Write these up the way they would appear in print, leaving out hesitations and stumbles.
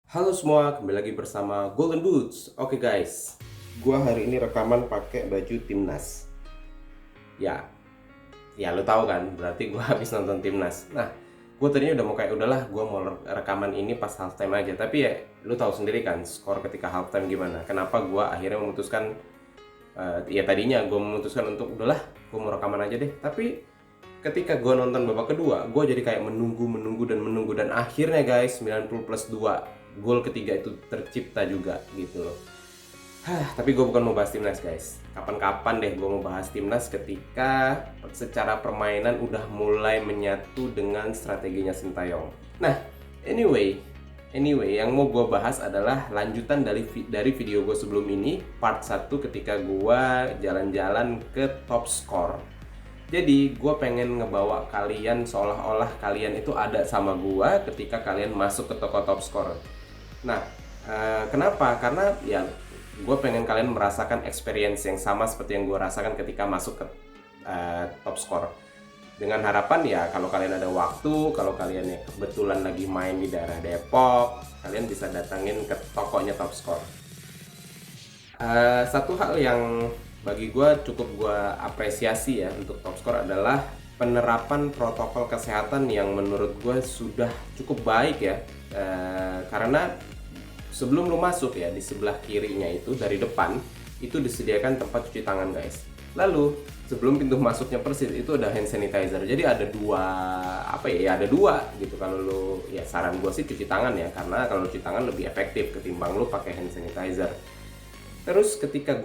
Halo semua, kembali lagi bersama Golden Boots. Oke guys, gua hari ini rekaman pakai baju timnas. Ya, ya lo tahu kan, berarti gua habis nonton timnas. Nah, gua tadinya udah mau kayak udahlah, gua mau rekaman ini pas halftime aja. Tapi ya, lo tahu sendiri kan, skor ketika halftime gimana. Kenapa gua akhirnya memutuskan, ya tadinya gua memutuskan untuk udahlah, gua mau rekaman aja deh. Tapi ketika gue nonton babak kedua, gue jadi kayak menunggu dan akhirnya guys 90+2 gol ketiga itu tercipta juga gitu loh. Tapi gue bukan mau bahas timnas guys. Kapan-kapan deh gue mau bahas timnas ketika secara permainan udah mulai menyatu dengan strateginya Sintayong. Nah, anyway, yang mau gue bahas adalah lanjutan dari video gue sebelum ini, part 1 ketika gue jalan-jalan ke top score. Jadi gue pengen ngebawa kalian seolah-olah kalian itu ada sama gue ketika kalian masuk ke toko top score. Nah, kenapa? Karena ya gue pengen kalian merasakan experience yang sama seperti yang gue rasakan ketika masuk ke top score. Dengan harapan ya kalau kalian ada waktu, kalau kalian ya kebetulan lagi main di daerah Depok, kalian bisa datangin ke tokonya top score. Satu hal yang bagi gue cukup gue apresiasi ya untuk top score adalah penerapan protokol kesehatan yang menurut gue sudah cukup baik ya. Karena sebelum lu masuk ya, di sebelah kirinya itu dari depan itu disediakan tempat cuci tangan guys. Lalu sebelum pintu masuknya persis itu ada hand sanitizer. Jadi ada dua ada dua gitu. Kalau lu ya saran gue sih cuci tangan ya, karena kalau cuci tangan lebih efektif ketimbang lu pakai hand sanitizer. Terus ketika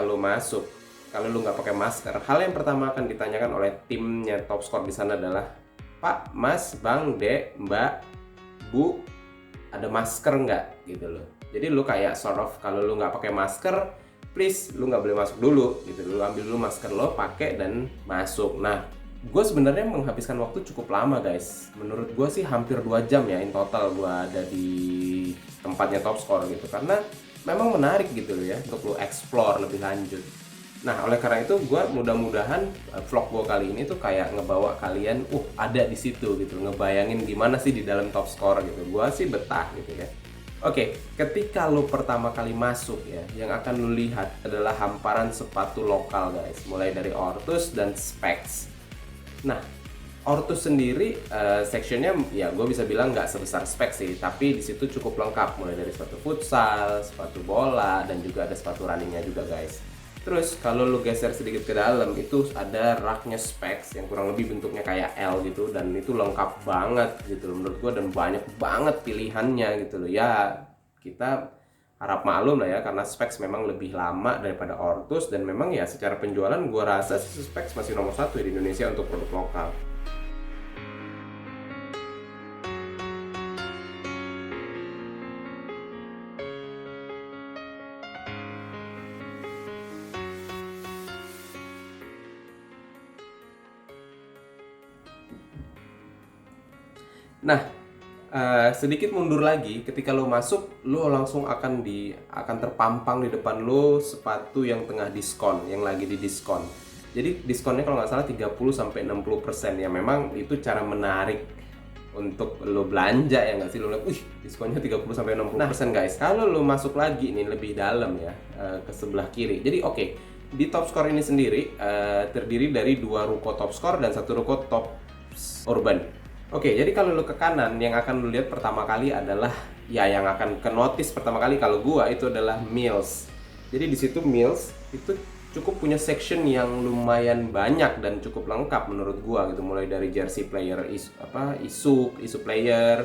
lo masuk, kalau lu nggak pakai masker, hal yang pertama akan ditanyakan oleh timnya top score di sana adalah, Pak, Mas, Bang, Dek, Mbak, Bu, ada masker nggak? Gitu loh. Jadi lu kayak sort of kalau lu nggak pakai masker, please lu nggak boleh masuk dulu. Gitu. Lu ambil dulu masker lo, pakai dan masuk. Nah, gue sebenarnya menghabiskan waktu cukup lama guys. Menurut gue sih hampir 2 jam ya in total gue ada di tempatnya top score gitu, karena memang menarik gitu loh ya untuk lo explore lebih lanjut. Nah, oleh karena itu gue mudah-mudahan vlog gue kali ini tuh kayak ngebawa kalian ada di situ gitu, ngebayangin gimana sih di dalam top score gitu. Gue sih betah gitu ya. Oke, ketika lo pertama kali masuk ya, yang akan lo lihat adalah hamparan sepatu lokal guys, mulai dari Ortus dan Specs. Nah, Ortus sendiri sectionnya ya gue bisa bilang nggak sebesar spek sih, tapi di situ cukup lengkap mulai dari sepatu futsal, sepatu bola, dan juga ada sepatu runningnya juga guys. Terus kalau lu geser sedikit ke dalam itu ada raknya specs yang kurang lebih bentuknya kayak L gitu, dan itu lengkap banget gitu loh menurut gue, dan banyak banget pilihannya gitu loh ya. Kita harap maklum lah ya, karena specs memang lebih lama daripada Ortus, dan memang ya secara penjualan gue rasa specs masih nomor satu ya di Indonesia untuk produk lokal. Nah, sedikit mundur lagi, ketika lo masuk, lo langsung akan terpampang di depan lo sepatu yang tengah diskon, yang lagi di diskon. Jadi diskonnya kalau nggak salah 30-60% ya. Memang itu cara menarik untuk lo belanja ya nggak sih, lo lihat, diskonnya 30-60%. Nah guys, kalau lo masuk lagi nih lebih dalam ya, ke sebelah kiri. Jadi oke, di top score ini sendiri terdiri dari 2 ruko top score dan 1 ruko top urban. Oke, jadi kalau lu ke kanan, yang akan lu lihat pertama kali adalah ya yang akan ke notice pertama kali kalau gua itu adalah Mills. Jadi di situ Mills itu cukup punya section yang lumayan banyak dan cukup lengkap menurut gua gitu, mulai dari jersey player, isu player,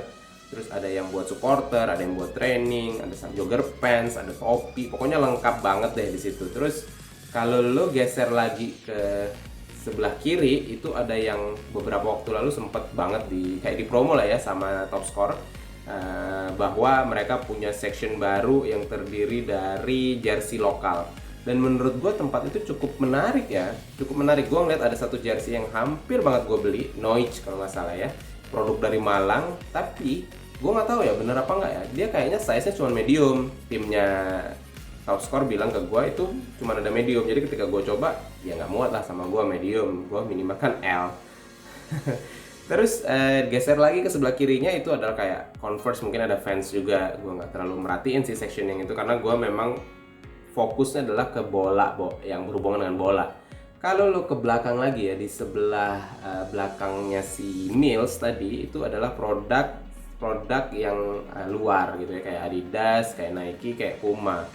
terus ada yang buat supporter, ada yang buat training, ada jogger pants, ada topi, pokoknya lengkap banget deh di situ. Terus kalau lo geser lagi ke sebelah kiri itu ada yang beberapa waktu lalu sempet banget kayak di promo lah ya sama Top Score, bahwa mereka punya section baru yang terdiri dari jersey lokal, dan menurut gue tempat itu cukup menarik ya, cukup menarik. Gue ngeliat ada satu jersey yang hampir banget gue beli, Noich kalau nggak salah ya, produk dari Malang, tapi gue nggak tahu ya bener apa nggak ya, dia kayaknya size-nya cuma medium. Timnya Top Score bilang ke gue itu cuma ada medium, jadi ketika gue coba ya nggak muat lah sama gue medium, gue minimal kan L. Terus geser lagi ke sebelah kirinya itu adalah kayak Converse, mungkin ada Vans juga. Gue nggak terlalu merhatiin sih section yang itu karena gue memang fokusnya adalah ke bola, yang berhubungan dengan bola. Kalau lo ke belakang lagi ya, di sebelah belakangnya si Mills tadi itu adalah produk yang luar gitu ya, kayak Adidas, kayak Nike, kayak Puma.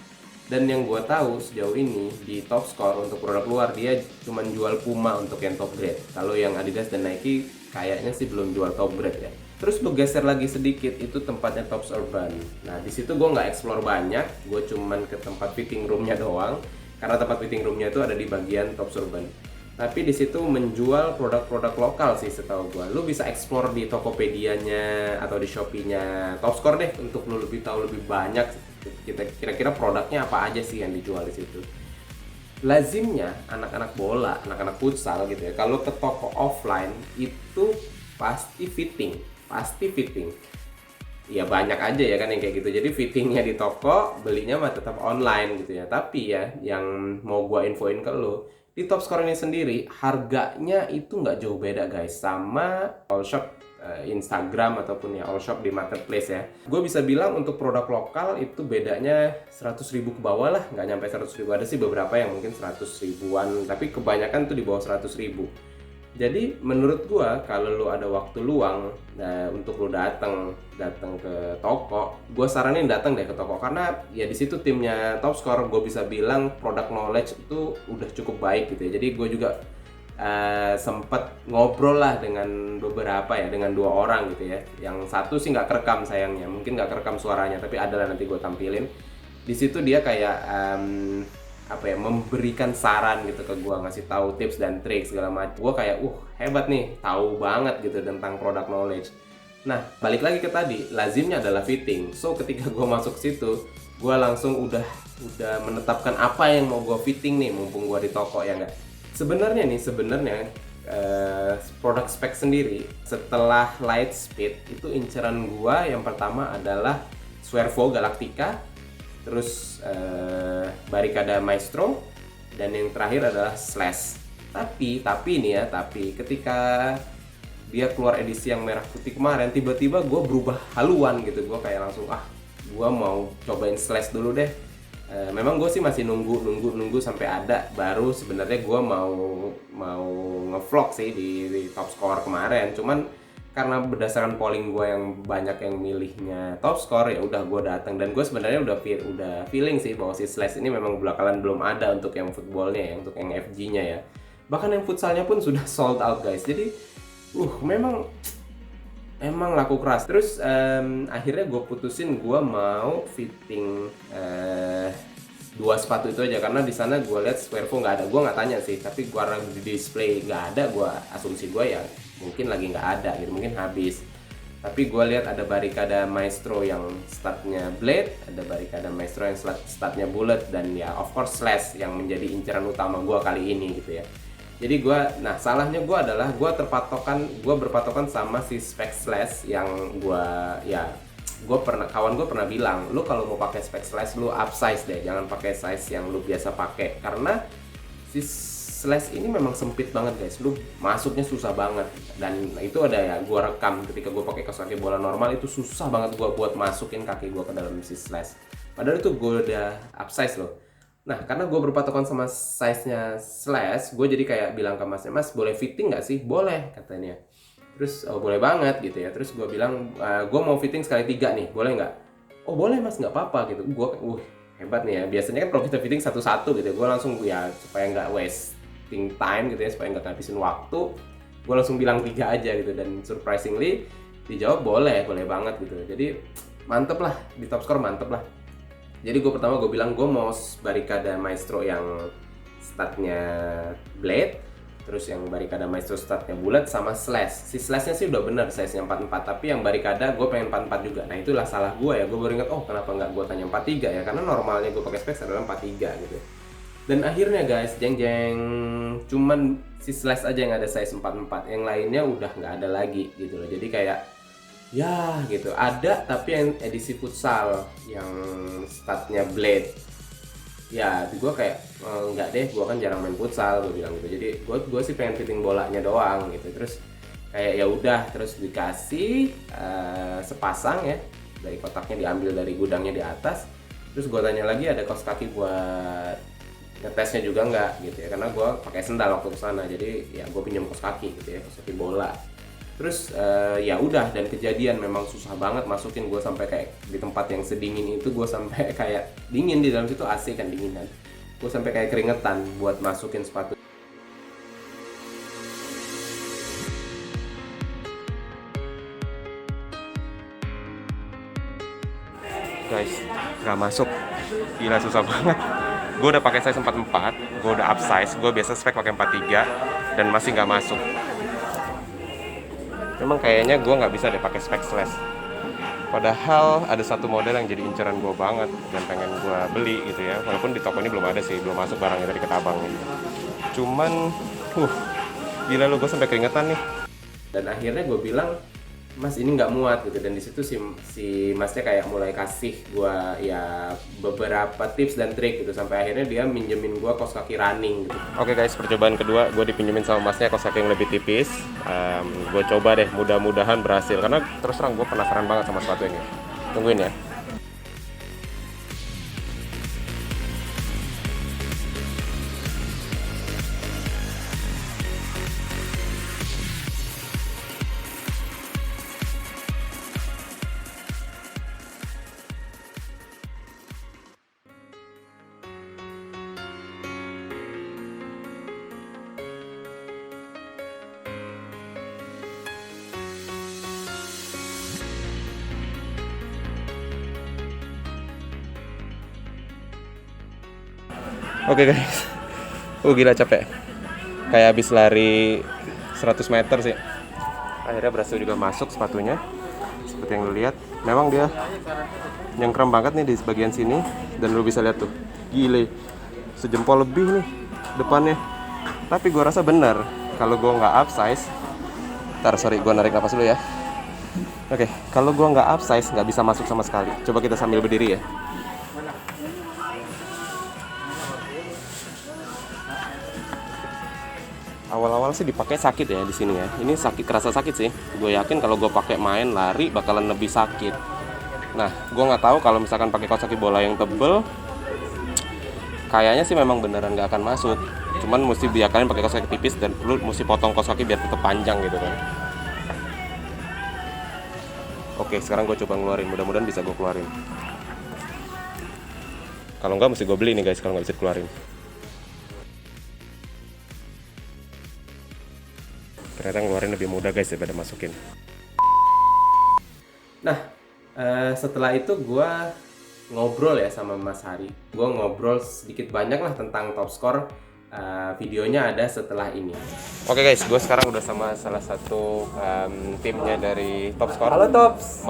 Dan yang gue tahu sejauh ini di Top Score untuk produk luar dia cuma jual Puma untuk yang top grade. Kalau yang Adidas dan Nike kayaknya sih belum jual top grade ya. Terus lu geser lagi sedikit, itu tempatnya Tops Urban. Nah di situ gue nggak explore banyak, gue cuman ke tempat fitting roomnya doang. Karena tempat fitting roomnya itu ada di bagian Tops Urban. Tapi di situ menjual produk-produk lokal sih setahu gue. Lu bisa explore di Tokopedia-nya atau di Shopee-nya Top Score deh untuk lu lebih tahu lebih banyak kira-kira produknya apa aja sih yang dijual di situ. Lazimnya anak-anak bola, anak-anak futsal gitu ya, kalau ke toko offline itu pasti fitting. Ya banyak aja ya kan yang kayak gitu. Jadi fittingnya di toko, belinya mah tetap online gitu ya. Tapi ya yang mau gua infoin ke lo, di Top Score ini sendiri harganya itu nggak jauh beda guys sama all shop Instagram ataupun ya all shop di marketplace ya. Gue bisa bilang untuk produk lokal itu bedanya 100.000 ke bawah lah, nggak nyampe 100.000. Ada sih beberapa yang mungkin 100 ribuan, tapi kebanyakan tuh di bawah 100.000. Jadi menurut gua kalau lu ada waktu luang untuk lu datang ke toko, gua saranin datang deh ke toko karena ya di situ timnya Top Score gue bisa bilang product knowledge itu udah cukup baik gitu ya. Jadi gue juga sempat ngobrol lah dengan beberapa ya, dengan 2 orang gitu ya. Yang satu sih nggak kerekam sayangnya, mungkin nggak kerekam suaranya, tapi adalah nanti gue tampilin. Di situ dia kayak memberikan saran gitu ke gue, ngasih tahu tips dan trik segala macam. Gue kayak hebat nih, tahu banget gitu tentang product knowledge. Nah balik lagi ke tadi, lazimnya adalah fitting. So ketika gue masuk situ, gue langsung udah menetapkan apa yang mau gue fitting nih, mumpung gue di toko ya nggak. Sebenarnya produk spek sendiri setelah Lightspeed itu inceran gue yang pertama adalah Swervo Galactica, terus Barricada Maestro, dan yang terakhir adalah Slash. Tapi ketika dia keluar edisi yang merah putih kemarin, tiba-tiba gue berubah haluan gitu. Gue kayak langsung gue mau cobain Slash dulu deh. Memang gue sih masih nunggu sampai ada, baru sebenarnya gue mau ngevlog sih di Top Score kemarin. Cuman karena berdasarkan polling gue yang banyak yang milihnya Top Score, ya udah gue datang. Dan gue sebenarnya udah feeling sih bahwa si Slash ini memang belakangan belum ada untuk yang footballnya ya, untuk yang FG-nya ya. Bahkan yang futsalnya pun sudah sold out guys. Jadi memang laku keras. Terus akhirnya gue putusin gue mau fitting 2 sepatu itu aja, karena di sana gue lihat Swervo nggak ada. Gue nggak tanya sih, tapi gue di display nggak ada. Gue asumsi gue ya mungkin lagi nggak ada gitu, mungkin habis. Tapi gue lihat ada Barricada Maestro yang statnya blade, ada Barricada Maestro yang statnya bullet, dan ya of course Slash yang menjadi inceran utama gue kali ini gitu ya. Jadi salahnya gue adalah gue berpatokan sama si spek Slash yang kawan gue pernah bilang, lu kalau mau pakai spek Slash lu upsize deh, jangan pakai size yang lu biasa pakai, karena si Slash ini memang sempit banget guys, lu masuknya susah banget. Dan itu ada ya, gue rekam ketika gue pakai kaos kaki bola normal, itu susah banget gue buat masukin kaki gue ke dalam si Slash, padahal itu gue udah upsize loh. Nah, karena gue berpatokan sama size-nya Slash, gue jadi kayak bilang ke masnya, "Mas, boleh fitting nggak sih?" "Boleh," katanya. Terus, "Oh, boleh banget," gitu ya. Terus gue bilang, "Gue mau fitting sekali 3 nih, boleh nggak?" "Oh, boleh mas, nggak apa-apa," gitu. Gue, hebat nih ya. Biasanya kan kalau kita fitting satu-satu gitu, gue langsung ya supaya nggak wasting time gitu ya, supaya nggak ngabisin waktu, gue langsung bilang 3 aja gitu. Dan surprisingly, dijawab boleh banget gitu. Jadi, mantep lah, di Top Score mantep lah. Jadi gue bilang gue mau Barricada Maestro yang statnya blade, terus yang Barricada Maestro statnya bullet, sama Slash. Si Slashnya sih udah bener size-nya 44, tapi yang Barricada gue pengen 44 juga. Nah itulah salah gue ya, gue baru ingat, kenapa nggak gue tanya 43 ya, karena normalnya gue pakai specs adalah 43 gitu. Dan akhirnya guys, jeng cuman si Slash aja yang ada size 44, yang lainnya udah nggak ada lagi gitu loh. Jadi kayak ya gitu, ada tapi yang edisi futsal yang statnya blade ya, gue kayak enggak deh, gue kan jarang main futsal, gue bilang gitu. Jadi gue sih pengen fitting bolanya doang gitu. Terus kayak ya udah, terus dikasih sepasang ya, dari kotaknya diambil dari gudangnya di atas. Terus gue tanya lagi ada kaos kaki buat ngetesnya juga nggak gitu ya, karena gue pakai sendal waktu kesana, jadi ya gue pinjam kaos kaki gitu ya, kaos kaki bola. Terus ya udah, dan kejadian memang susah banget masukin. Gue sampai kayak di tempat yang sedingin itu, gue sampai kayak dingin di dalam situ, AC kan dinginan, gue sampai kayak keringetan buat masukin sepatu. Guys, nggak masuk, gila susah banget. Gue udah pakai size 44, gue udah upsize, gue biasa spek pakai 43 dan masih nggak masuk. Memang kayaknya gue nggak bisa deh pakai spek slash. Padahal ada satu model yang jadi inceran gue banget dan pengen gue beli gitu ya. Walaupun di toko ini belum ada sih, belum masuk barangnya dari Ketabang gitu. Cuman, gila lu, gue sampai keringetan nih. Dan akhirnya gue bilang, Mas ini nggak muat gitu, dan di situ si masnya kayak mulai kasih gua ya beberapa tips dan trik gitu, sampai akhirnya dia minjemin gua kaos kaki running gitu. Oke guys, percobaan kedua gua dipinjemin sama masnya kaos kaki yang lebih tipis. Gua coba deh, mudah-mudahan berhasil, karena terus terang gua penasaran banget sama sepatu ini. Tungguin ya. Oke guys, gila capek, kayak habis lari 100 meter sih. Akhirnya berhasil juga masuk sepatunya. Seperti yang lu lihat, memang dia nyengkrem banget nih di bagian sini. Dan lu bisa lihat tuh, gile, sejempol lebih nih depannya. Tapi gue rasa bener, kalau gue nggak upsize, gue narik napas dulu ya. Oke, kalau gue nggak upsize, nggak bisa masuk sama sekali. Coba kita sambil berdiri ya. Awal-awal sih dipakai sakit ya di sini ya. Ini sakit, kerasa sakit sih. Gue yakin kalau gue pakai main lari bakalan lebih sakit. Nah, gue nggak tahu kalau misalkan pakai kaos kaki bola yang tebel, kayaknya sih memang beneran nggak akan masuk. Cuman mesti biasain pakai kaos kaki tipis dan lu mesti potong kaos kaki biar tetap panjang gitu kan. Oke, sekarang gue coba ngeluarin. Mudah-mudahan bisa gue keluarin. Kalau nggak mesti gue beli nih guys kalau nggak bisa keluarin. Ternyata ngeluarin lebih mudah guys daripada masukin. Nah, setelah itu gue ngobrol ya sama Mas Hari. Gue ngobrol sedikit banyak lah tentang Top Score. Videonya ada setelah ini. Oke guys, gue sekarang udah sama salah satu timnya dari Top Score. Halo Tops.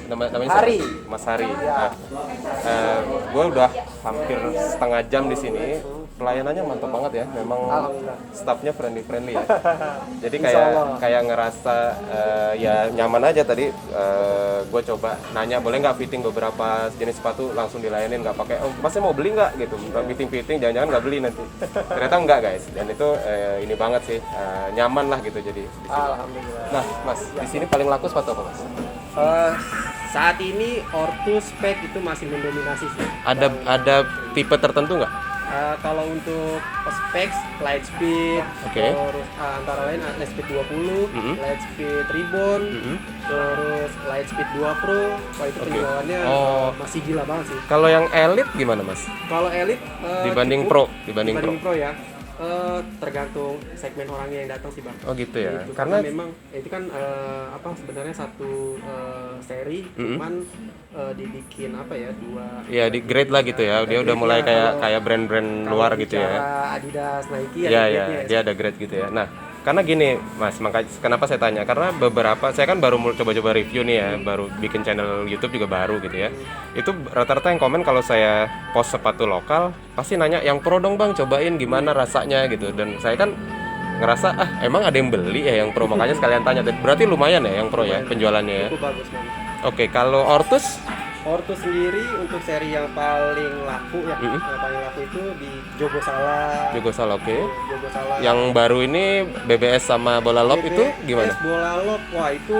Namanya Hari. Mas Hari. Nah, gue udah hampir setengah jam di sini. Pelayanannya mantap banget ya, memang staffnya friendly ya. Jadi kayak ngerasa ya nyaman aja tadi. Gue coba nanya boleh nggak fitting beberapa jenis sepatu, langsung dilayanin, nggak pakai masnya mau beli nggak gitu, fitting jangan-jangan nggak beli nanti. Ternyata enggak guys, dan itu ini banget sih, nyaman lah gitu jadi. Alhamdulillah. Nah Mas, di sini paling laku sepatu apa Mas? Saat ini Ortus Spec itu masih mendominasi sih. Ada tipe tertentu nggak? Kalau untuk specs Lightspeed, terus antara lain Lightspeed 20, Lightspeed Ribbon, terus Lightspeed 2 Pro. Wah itu penjualannya masih gila banget sih. Kalau yang Elite gimana Mas? Kalau Elite dibanding Pro ya. Tergantung segmen orangnya yang datang sih bang. Oh gitu ya. Gitu. Karena memang itu kan sebenarnya satu seri, cuman dibikin dua. Iya di grade lah gitu ya. Dia udah mulai kayak brand-brand luar gitu ya. Adidas, Nike. Iya dia ada grade gitu ya. Nah karena gini Mas, makanya kenapa saya tanya, karena saya kan baru coba-coba review nih ya, baru bikin channel YouTube juga baru gitu ya. Itu rata-rata yang komen kalau saya post sepatu lokal pasti nanya yang pro dong bang, cobain gimana rasanya gitu. Dan saya kan ngerasa emang ada yang beli ya yang pro, makanya sekalian tanya. Berarti lumayan ya yang pro ya penjualannya ya. Itu bagus banget. Oke, kalau Ortus Ortus sendiri untuk seri yang paling laku ya, yang paling laku itu di Jogo Salah. Jogo Salah, oke. Jogo Salah. Yang baru ini BBS sama Bola Lob itu gimana? Bola Lob, wah itu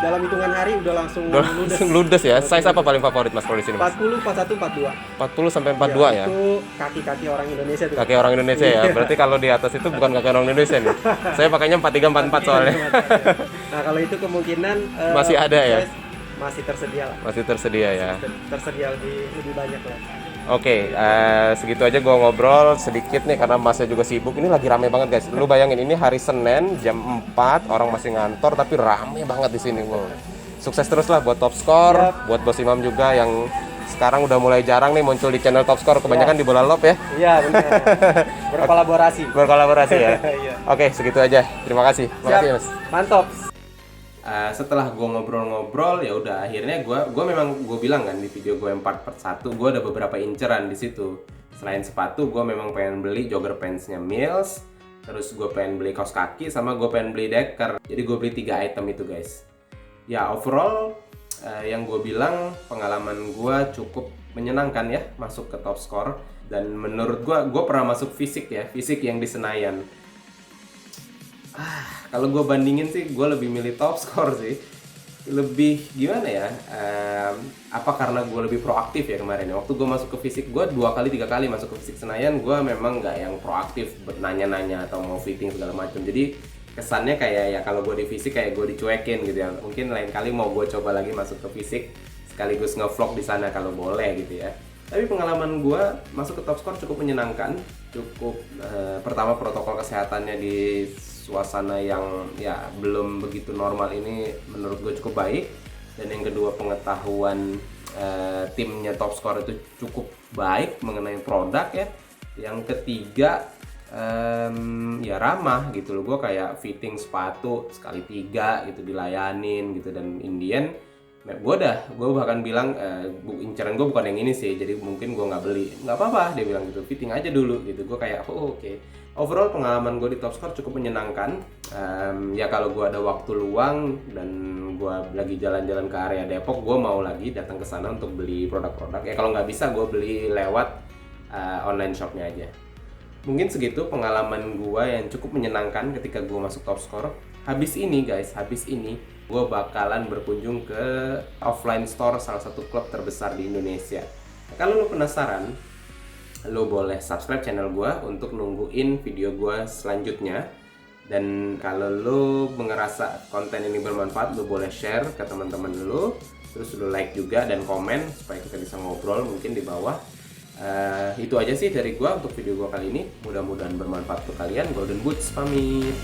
dalam hitungan hari udah langsung ludes. Ludes ya. Size apa paling favorit Mas kalau di sini? 40, 41, 42. 40 sampai 42 ya. Itu kaki-kaki orang Indonesia tuh. Kaki orang Indonesia ya. Berarti kalau di atas itu bukan kaki orang Indonesia nih. Saya pakainya 43 44 soalnya. Nah, kalau itu kemungkinan masih ada ya? Masih tersedia lah. Masih tersedia ya. Tersedia lebih banyak lah. Oke, segitu aja gua ngobrol sedikit nih karena masnya juga sibuk. Ini lagi rame banget guys. Lu bayangin ini hari Senin jam 4, orang masih ngantor tapi rame banget di sini. Wow. Sukses terus lah buat Top Score, buat Bos Imam juga yang sekarang udah mulai jarang nih muncul di channel Top Score, kebanyakan di Bola Lob ya. Iya, benar. Berkolaborasi ya. Iya. Oke, segitu aja. Terima kasih. Makasih ya, Mas. Mantap. Setelah gue ngobrol-ngobrol ya udah akhirnya gue memang gue bilang kan di video gue yang part 1 gue ada beberapa inceran di situ. Selain sepatu gue memang pengen beli jogger pantsnya Mills, terus gue pengen beli kaos kaki, sama gue pengen beli decker. Jadi gue beli 3 item itu guys. Ya overall yang gue bilang pengalaman gue cukup menyenangkan ya masuk ke Top Score. Dan menurut gue pernah masuk fisik yang di Senayan. Kalau gue bandingin sih, gue lebih milih Top Score sih. Lebih gimana ya? Apa karena gue lebih proaktif ya kemarin? Waktu gue masuk ke fisik, gue 2-3 kali masuk ke fisik Senayan, gue memang nggak yang proaktif nanya-nanya atau mau fitting segala macam. Jadi kesannya kayak ya kalau gue di fisik kayak gue dicuekin gitu ya. Mungkin lain kali mau gue coba lagi masuk ke fisik, sekaligus nge-vlog di sana kalau boleh gitu ya. Tapi pengalaman gue masuk ke Top Score cukup menyenangkan. Cukup pertama protokol kesehatannya di suasana yang ya belum begitu normal ini menurut gue cukup baik. Dan yang kedua pengetahuan timnya Top Score itu cukup baik mengenai produk ya. Yang ketiga ya ramah gitu loh. Gue kayak fitting sepatu sekali 3 gitu dilayanin gitu. Dan Indian gue bahkan bilang inceran gue bukan yang ini sih, jadi mungkin gue nggak beli, nggak apa-apa, dia bilang gitu, fitting aja dulu gitu. Gue kayak oke. Overall pengalaman gue di Top Score cukup menyenangkan. Ya kalau gue ada waktu luang dan gue lagi jalan-jalan ke area Depok, gue mau lagi datang ke sana untuk beli produk-produk. Ya kalau nggak bisa gue beli lewat online shopnya aja. Mungkin segitu pengalaman gue yang cukup menyenangkan ketika gue masuk Top Score. Habis ini gue bakalan berkunjung ke offline store salah satu klub terbesar di Indonesia. Kalau lo penasaran, lo boleh subscribe channel gue untuk nungguin video gue selanjutnya. Dan kalau lo ngerasa konten ini bermanfaat, lo boleh share ke teman-teman lo. Terus lo like juga dan komen supaya kita bisa ngobrol mungkin di bawah. Itu aja sih dari gue untuk video gue kali ini. Mudah-mudahan bermanfaat untuk kalian. Golden Boots pamit.